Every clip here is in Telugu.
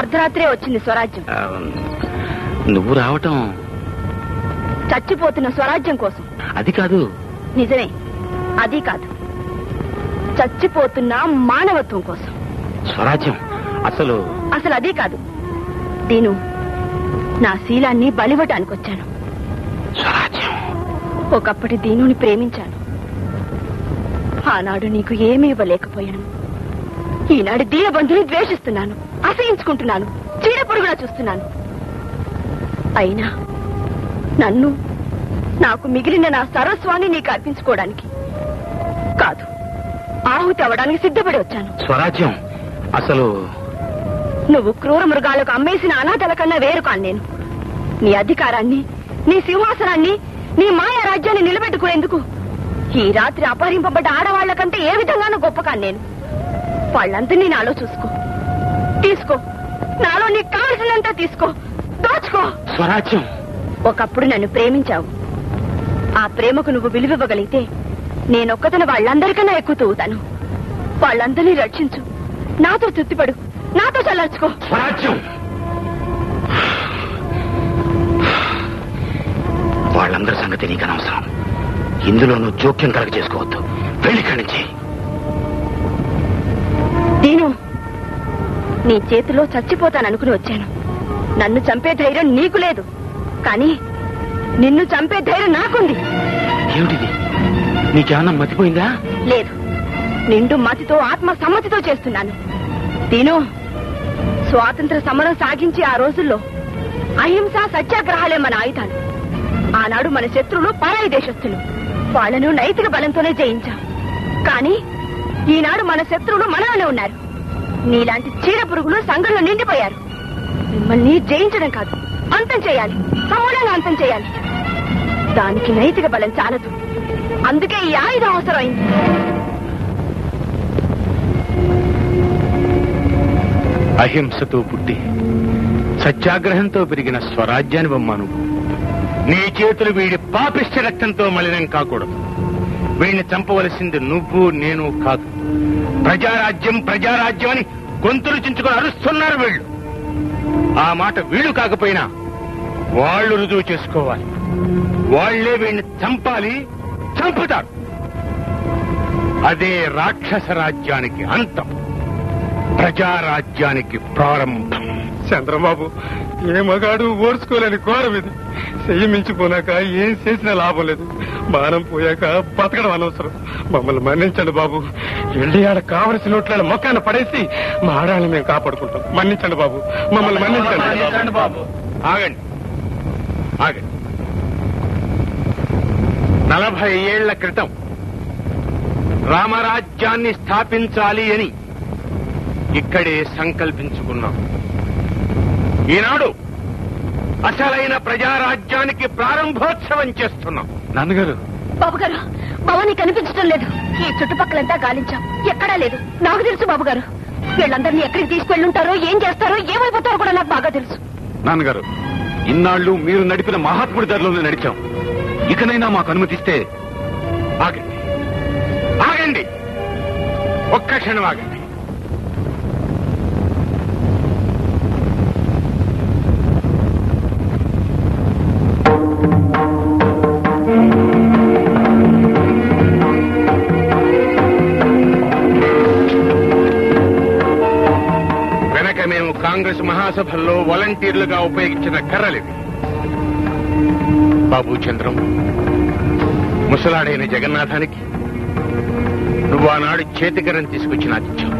అర్ధరాత్రే వచ్చింది స్వరాజ్యం. నువ్వు రావటం చచ్చిపోతున్న స్వరాజ్యం కోసం. అది కాదు. నిజమే, అది కాదు, చచ్చిపోతున్న మానవత్వం కోసం. స్వరాజ్యం అసలు అది కాదు. నేను నా శీలాన్ని బలివ్వటానికి వచ్చాను. స్వరాజ్యం. ఒకప్పటి దీనుని ప్రేమించాను. ఆనాడు నీకు ఏమీ ఇవ్వలేకపోయాను. ఈనాడు దీనబంధుని ద్వేషిస్తున్నాను, అసహించుకుంటున్నాను, చీడపురుగులా చూస్తున్నాను. అయినా నన్ను, నాకు మిగిలిన నా సర్వస్వాన్ని నీకు అర్పించుకోవడానికి కాదు, ఆహుతి అవ్వడానికి సిద్ధపడి వచ్చాను. స్వరాజ్యం అసలు నువ్వు క్రూర మృగాలకు అమ్మేసిన అనాథల కన్నా వేరు కాను నేను. నీ అధికారాన్ని, నీ సింహాసనాన్ని, నీ మాయా రాజ్యాన్ని నిలబెట్టుకునేందుకు ఈ రాత్రి అపహరింపబడ్డ ఆడవాళ్ల కంటే ఏ విధంగానూ గొప్ప కాను నేను. వాళ్ళందరినీ నాలో చూసుకో, తీసుకో, నాలో నీకు కావలసినంత తీసుకో, దోచుకో. స్వరాజ్యం. ఒకప్పుడు నన్ను ప్రేమించావు. ఆ ప్రేమకు నువ్వు విలువివ్వగలిగితే నేనొక్కతను వాళ్ళందరికన్నా ఎక్కువ తూగుతాను. వాళ్ళందరినీ రక్షించు, నాతో తృప్తిపడు, నాతో చల్లార్చుకో. స్వరాజ్యం. వాళ్ళందరి సంగతి నీకు అనవసరం. ఇందులో నువ్వు జోక్యం కలగ చేసుకోవద్దు. వెళ్ళిక్కడి నుంచి. దీను, నీ చేతిలో చచ్చిపోతాననుకుని వచ్చాను. నన్ను చంపే ధైర్యం నీకు లేదు, కానీ నిన్ను చంపే ధైర్యం నాకుంది. ఏమిటిది? నీకేమన్నా మతిపోయిందా? లేదు, నిండు మతితో, ఆత్మ సమ్మతితో చేస్తున్నాను. దీను, స్వాతంత్ర సమరం సాగించి ఆ రోజుల్లో అహింస, సత్యాగ్రహాలే మన ఆయుధాలు. ఆనాడు మన శత్రువులు పరాయి దేశస్థులు. వాళ్లను నైతిక బలంతోనే జయించాం. కానీ ఈనాడు మన శత్రువులు మనలోనే ఉన్నారు. నీలాంటి చీడ పురుగులు సంఘంలో నిండిపోయారు. మిమ్మల్ని జయించడం కాదు, అంతం చేయాలి, సమూలంగా అంతం చేయాలి. దానికి నైతిక బలం చాలదు. అందుకే ఈ ఆయుధం అవసరమైంది. అహింసతో పుట్టి సత్యాగ్రహంతో పెరిగిన స్వరాజ్యాన్ని బొమ్మను నీ చేతులు వీడి పాపిష్ట రక్తంతో మలినం కాకూడదు. వీడిని చంపవలసింది నువ్వు, నేను కాదు. ప్రజారాజ్యం, ప్రజారాజ్యం అని గొంతులు చించుకొని అరుస్తున్నారు వీళ్ళు. ఆ మాట వీళ్ళు కాకపోయినా వాళ్ళు రుజువు చేసుకోవాలి. వాళ్లే వీడిని చంపాలి, చంపుతారు. అదే రాక్షస రాజ్యానికి అంతం, ప్రజారాజ్యానికి ప్రారంభం. చంద్రబాబు, ఏ మగాడు ఓర్చుకోలేని ఘోరం ఇది. చెయ్యి మించిపోనాక ఏం చేసినా లాభం లేదు. మానం పోయాక బతకడం అనవసరం. మమ్మల్ని మన్నించండి బాబు. వెళ్ళి ఆడ కావలసిన నోట్ల మొక్కాన పడేసి మా ఆడాలని మేము కాపాడుకుంటాం. మన్నించండి బాబు, మమ్మల్ని మన్నించండి బాబు. ఆగండి, ఆగండి. 40 ఏళ్ల క్రితం రామరాజ్యాన్ని స్థాపించాలి అని ఇక్కడే సంకల్పించుకున్నాం. ఈనాడు అసలైన ప్రజారాజ్యానికి ప్రారంభోత్సవం చేస్తున్నాం. నాన్నగారు. బాబుగారు, భవానీ కనిపించడం లేదు. ఈ చుట్టుపక్కలంతా గాలించాం, ఎక్కడా లేదు. నాకు తెలుసు బాబుగారు. వీళ్ళందరినీ ఎక్కడికి తీసుకెళ్ళుంటారో, ఏం చేస్తారో, ఏమైపోతారో కూడా నాకు బాగా తెలుసు. నాన్నగారు, ఇన్నాళ్లు మీరు నడిపిన మహాత్ముడి దారిలోనే నడిచాం. ఇకనైనా మాకు అనుమతిస్తే. ఆగండి, ఆగండి, ఒక్క క్షణం ఆగండి. వెనక మేము కాంగ్రెస్ మహాసభల్లో వాలంటీర్లుగా ఉపయోగించిన కర్రలివి. బాబు చంద్రం, ముసలాడైన జగన్నాథానికి నువ్వు ఆనాడు చేతికర్రను తీసుకొచ్చి నాకిచ్చావు.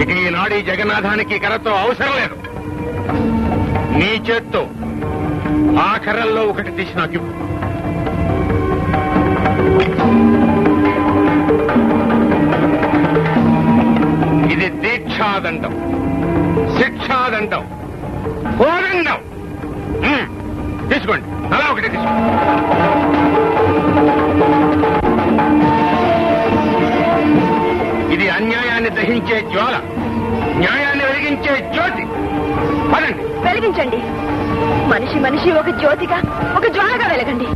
ఇక ఈనాడు ఈ జగన్నాథానికి కర్రతో అవసరం లేదు. నీ చేత్తో ఆ కర్రల్లో ఒకటి తీసి నాకు ఇవ్వు. ఇది దీక్షాదండం, శిక్షాదండం, కోదండం. తీసుకోండి, అలా ఒకటి తీసుకోండి. ఇది అన్యాయాన్ని దహించే జ్వాల, న్యాయాన్ని వెలిగించే జ్యోతి. పదండి. వెలిగించండి. మనిషి మనిషి ఒక జ్యోతిగా, ఒక జ్వాలగా వెలగండి.